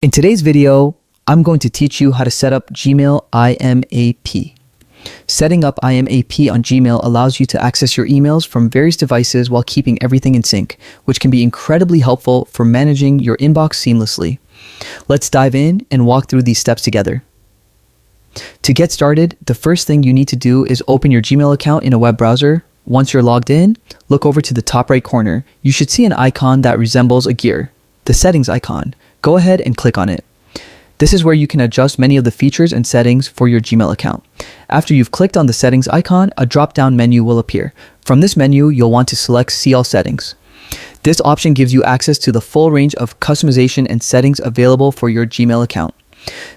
In today's video, I'm going to teach you how to set up Gmail IMAP. Setting up IMAP on Gmail allows you to access your emails from various devices while keeping everything in sync, which can be incredibly helpful for managing your inbox seamlessly. Let's dive in and walk through these steps together. To get started, the first thing you need to do is open your Gmail account in a web browser. Once you're logged in, look over to the top right corner. You should see an icon that resembles a gear, the settings icon. Go ahead and click on it. This is where you can adjust many of the features and settings for your Gmail account. After you've clicked on the settings icon, a drop-down menu will appear. From this menu, you'll want to select See All Settings. This option gives you access to the full range of customization and settings available for your Gmail account.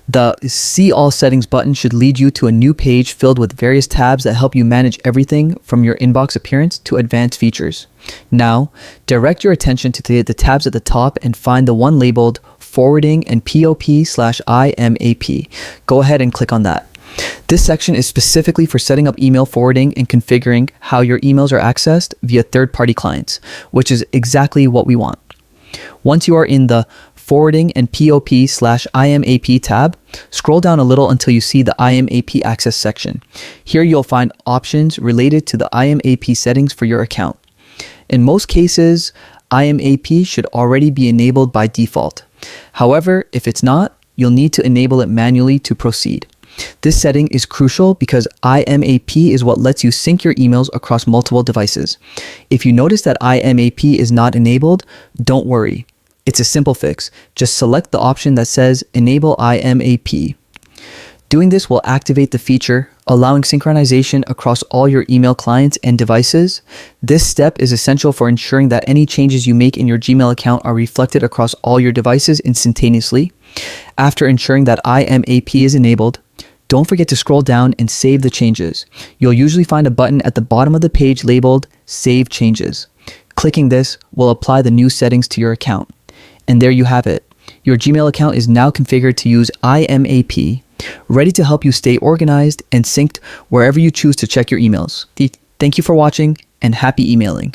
The See All Settings button should lead you to a new page filled with various tabs that help you manage everything from your inbox appearance to advanced features. Now, direct your attention to the tabs at the top and find the one labeled Forwarding and POP/IMAP. Go ahead and click on that. This section is specifically for setting up email forwarding and configuring how your emails are accessed via third-party clients, which is exactly what we want. Once you are in the Forwarding and POP/IMAP tab, scroll down a little until you see the IMAP access section. Here you'll find options related to the IMAP settings for your account. In most cases, IMAP should already be enabled by default. However, if it's not, you'll need to enable it manually to proceed. This setting is crucial because IMAP is what lets you sync your emails across multiple devices. If you notice that IMAP is not enabled, don't worry. It's a simple fix. Just select the option that says Enable IMAP. Doing this will activate the feature, allowing synchronization across all your email clients and devices. This step is essential for ensuring that any changes you make in your Gmail account are reflected across all your devices instantaneously. After ensuring that IMAP is enabled, don't forget to scroll down and save the changes. You'll usually find a button at the bottom of the page labeled Save Changes. Clicking this will apply the new settings to your account. And there you have it. Your Gmail account is now configured to use IMAP, ready to help you stay organized and synced wherever you choose to check your emails. Thank you for watching and happy emailing.